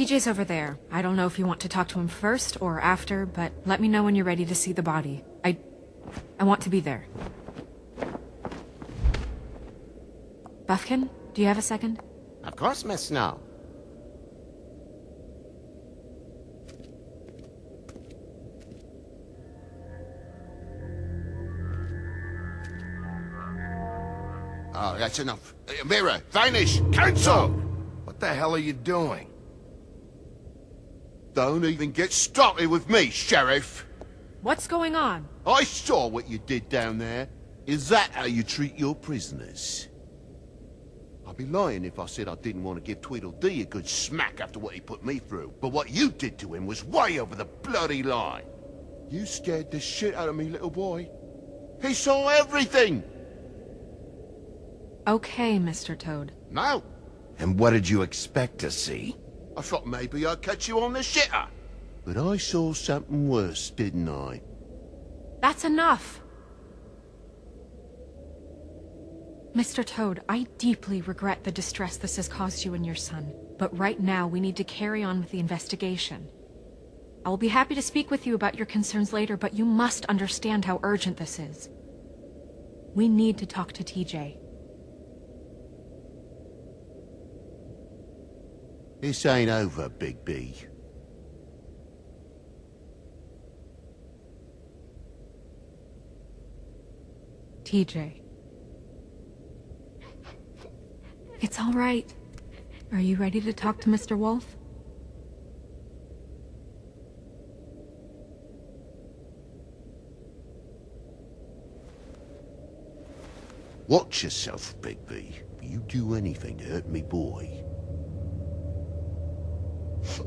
TJ's over there. I don't know if you want to talk to him first or after, but let me know when you're ready to see the body. I want to be there. Buffkin, do you have a second? Of course, Miss Snow. Oh, that's enough. Mirror, vanish, cancel! What the hell are you doing? Don't even get started with me, Sheriff. What's going on? I saw what you did down there. Is that how you treat your prisoners? I'd be lying if I said I didn't want to give Tweedledee a good smack after what he put me through. But what you did to him was way over the bloody line. You scared the shit out of me, little boy. He saw everything! Okay, Mr. Toad. No. And what did you expect to see? I thought maybe I'd catch you on the shitter. But I saw something worse, didn't I? That's enough! Mr. Toad, I deeply regret the distress this has caused you and your son. But right now, we need to carry on with the investigation. I will be happy to speak with you about your concerns later, but you must understand how urgent this is. We need to talk to TJ. This ain't over, Big B. TJ. It's all right. Are you ready to talk to Mr. Wolf? Watch yourself, Big B. You do anything to hurt me, boy.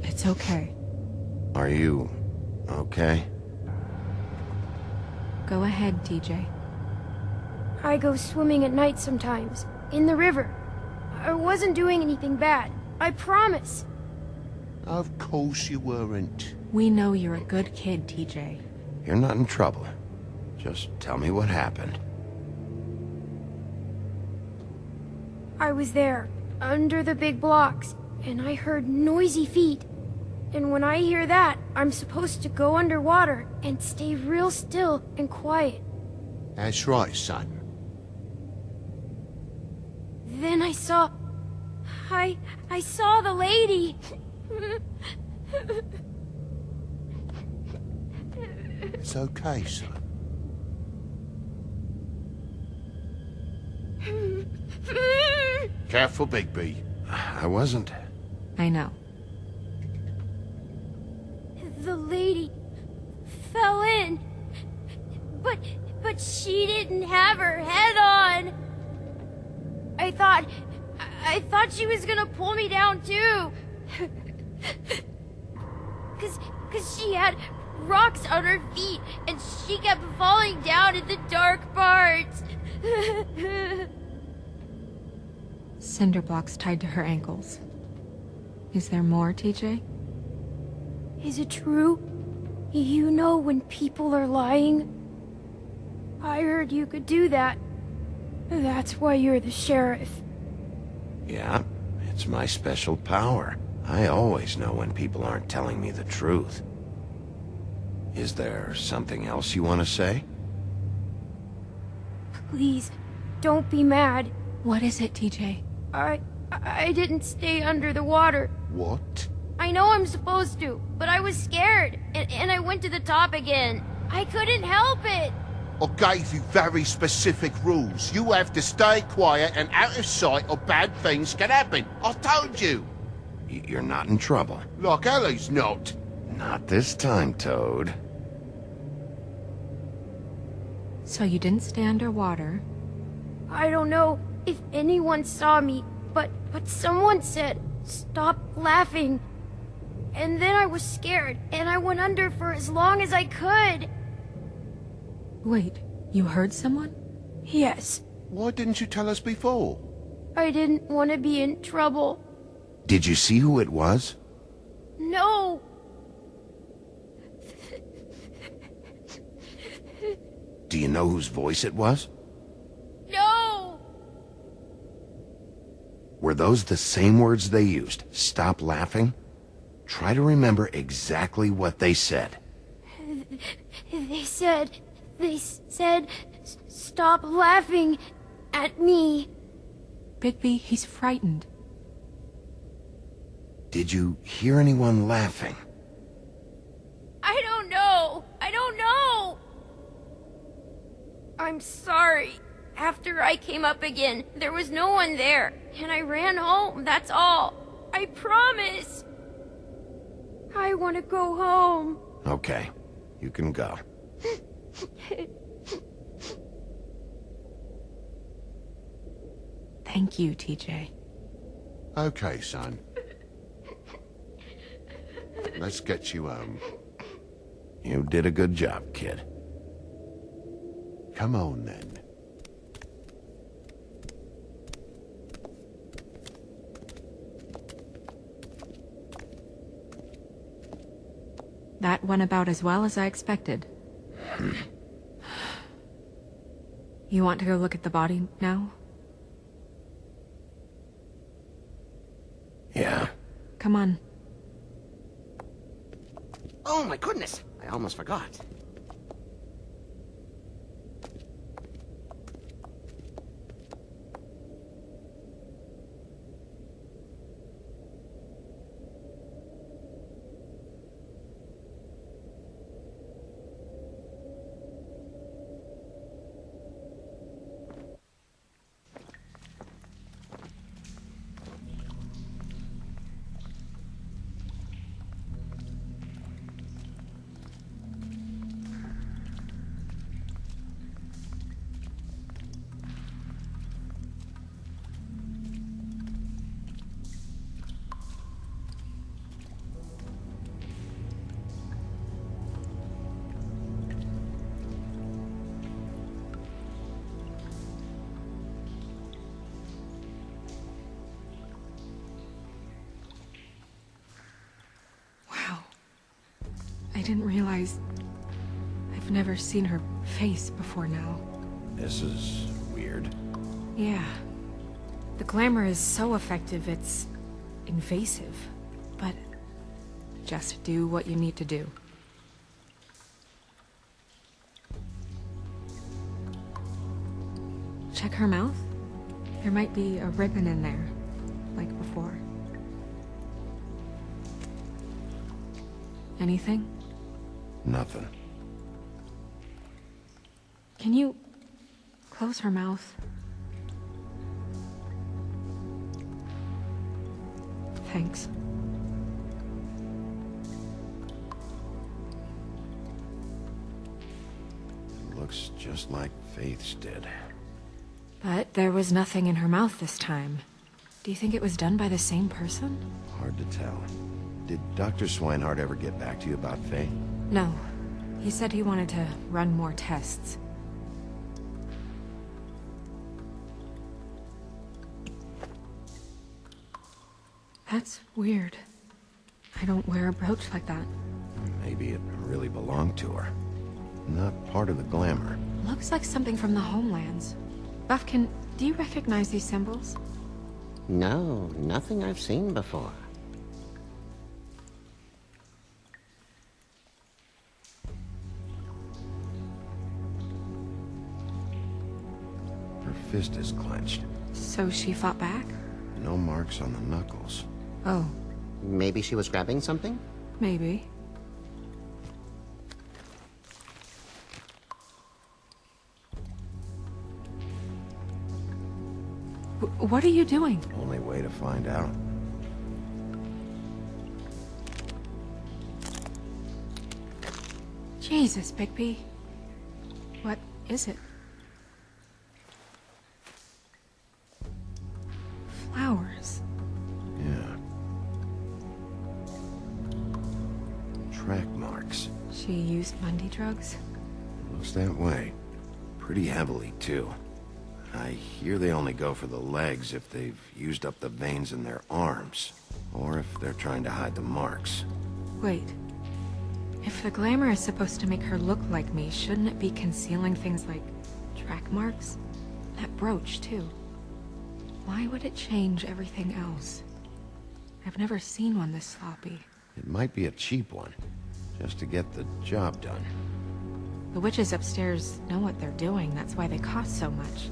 It's okay. Are you okay? Go ahead, TJ. I go swimming at night sometimes, in the river. I wasn't doing anything bad, I promise. Of course you weren't. We know you're a good kid, TJ. You're not in trouble. Just tell me what happened. I was there, under the big blocks, and I heard noisy feet. And when I hear that, I'm supposed to go underwater and stay real still and quiet. That's right, son. Then I saw... I saw the lady. It's okay, son. Careful, Big B. I wasn't. I know. The lady fell in. But she didn't have her head on. I thought she was gonna pull me down too. Cause she had rocks on her feet and she kept falling down in the dark parts. Cinder blocks tied to her ankles. Is there more, TJ? Is it true? You know when people are lying? I heard you could do that. That's why you're the sheriff. Yeah, it's my special power. I always know when people aren't telling me the truth. Is there something else you want to say? Please, don't be mad. What is it, TJ? I didn't stay under the water. What? I know I'm supposed to, but I was scared, and I went to the top again. I couldn't help it. I gave you very specific rules. You have to stay quiet and out of sight or bad things can happen. I told you. You're not in trouble. Like Ellie's not. Not this time, Toad. So you didn't stay underwater? I don't know if anyone saw me, but someone said, "Stop laughing." And then I was scared, and I went under for as long as I could. Wait, you heard someone? Yes. Why didn't you tell us before? I didn't want to be in trouble. Did you see who it was? No. Do you know whose voice it was? No. Were those the same words they used? Stop laughing? Try to remember exactly what they said. They said, stop laughing at me. Bigby, he's frightened. Did you hear anyone laughing? I don't know. I'm sorry. After I came up again, there was no one there, and I ran home, that's all. I promise. I want to go home. Okay, you can go. Thank you, TJ. Okay, son. Let's get you home. You did a good job, kid. Come on, then. That went about as well as I expected. You want to go look at the body now? Yeah. Come on. Oh my goodness! I almost forgot. I didn't realize... I've never seen her face before now. This is weird. Yeah. The glamour is so effective, it's invasive. But just do what you need to do. Check her mouth. There might be a ribbon in there, like before. Anything? Nothing. Can you close her mouth? Thanks. Looks just like Faith's did. But there was nothing in her mouth this time. Do you think it was done by the same person? Hard to tell. Did Dr. Swinehart ever get back to you about Faith? No. He said he wanted to run more tests. That's weird. I don't wear a brooch like that. Maybe it really belonged to her. Not part of the glamour. Looks like something from the homelands. Buffkin, do you recognize these symbols? No, nothing I've seen before. Her fist is clenched. So she fought back? No marks on the knuckles. Oh, Maybe she was grabbing something? maybe. What are you doing? Only way to find out. Jesus, Bigby. What is it? Flowers. Yeah. Track marks. She used Mundy drugs? Looks that way. Pretty heavily, too. I hear they only go for the legs if they've used up the veins in their arms. Or if they're trying to hide the marks. Wait. If the glamour is supposed to make her look like me, shouldn't it be concealing things like track marks? That brooch, too. Why would it change everything else? I've never seen one this sloppy. It might be a cheap one, just to get the job done. The witches upstairs know what they're doing, that's why they cost so much.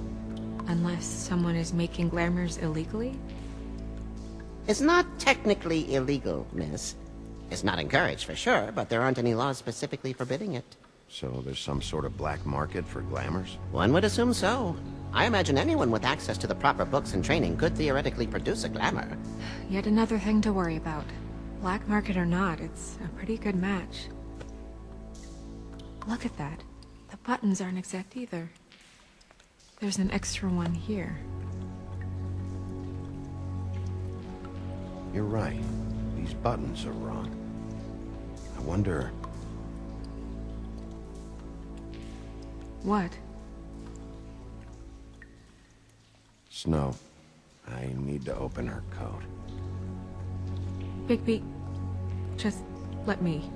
Unless someone is making glamours illegally? It's not technically illegal, miss. It's not encouraged for sure, but there aren't any laws specifically forbidding it. So there's some sort of black market for glamours? One would assume so. I imagine anyone with access to the proper books and training could theoretically produce a glamour. Yet another thing to worry about. Black market or not, it's a pretty good match. Look at that. The buttons aren't exact either. There's an extra one here. You're right. These buttons are wrong. I wonder... What? Snow, I need to open her coat. Bigby, just let me.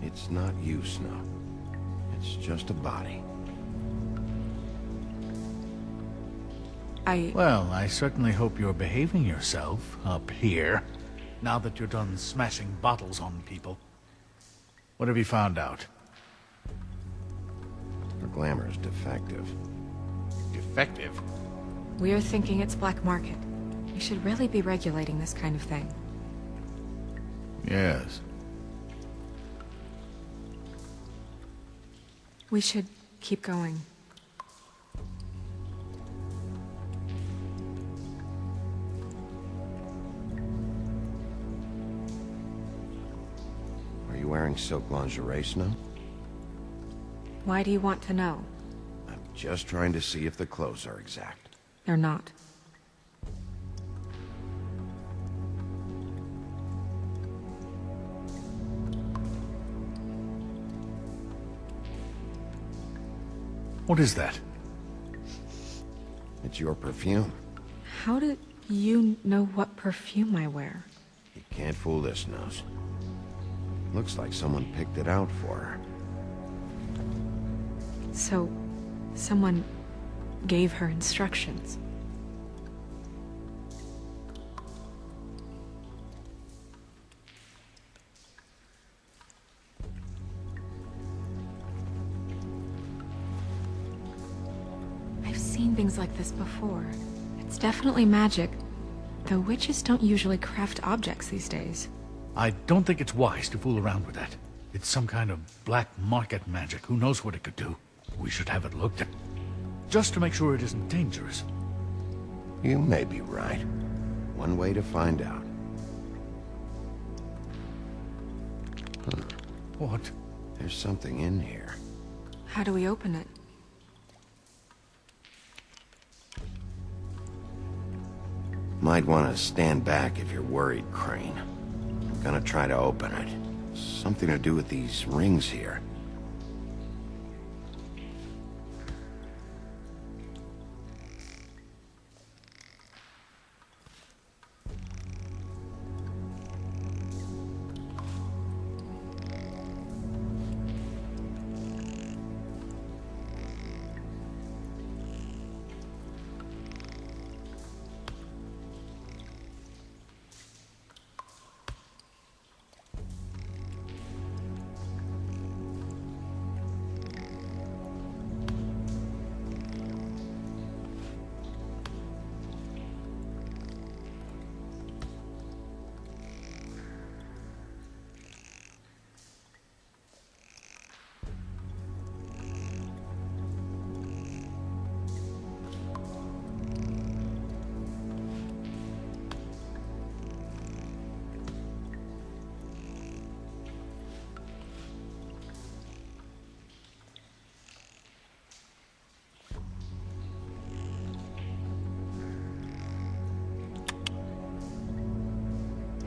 It's not you, Snow. It's just a body. Well, I certainly hope you're behaving yourself up here, now that you're done smashing bottles on people. What have you found out? Her glamour is defective. Defective? We're thinking it's black market. We should really be regulating this kind of thing. Yes. We should keep going. Are you wearing silk lingerie, Snow? Why do you want to know? I'm just trying to see if the clothes are exact. They're not. What is that? It's your perfume. How do you know what perfume I wear? You can't fool this nose. Looks like someone picked it out for her. So, someone gave her instructions. I've seen things like this before. It's definitely magic, though witches don't usually craft objects these days. I don't think it's wise to fool around with that. It's some kind of black market magic. Who knows what it could do? We should have it looked at. Just to make sure it isn't dangerous. You may be right. One way to find out. What? There's something in here. How do we open it? Might want to stand back if you're worried, Crane. I'm gonna try to open it. Something to do with these rings here.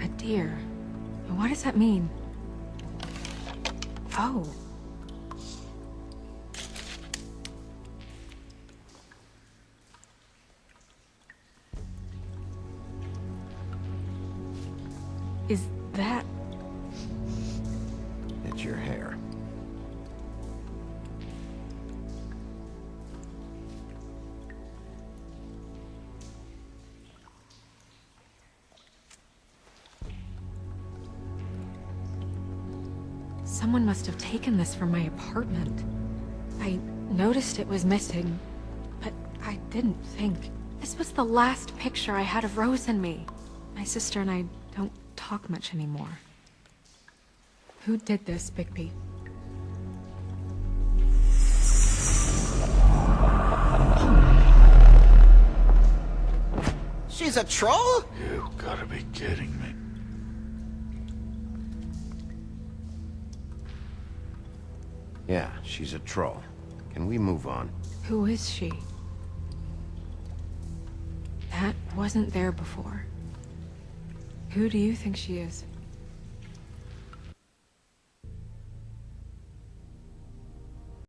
A deer. What does that mean? Oh. Is that... at your hair. Someone must have taken this from my apartment. I noticed it was missing, but I didn't think. This was the last picture I had of Rose and me. My sister and I don't talk much anymore. Who did this, Bigby? She's a troll? You gotta be kidding me. Yeah, she's a troll. Can we move on? Who is she? That wasn't there before. Who do you think she is?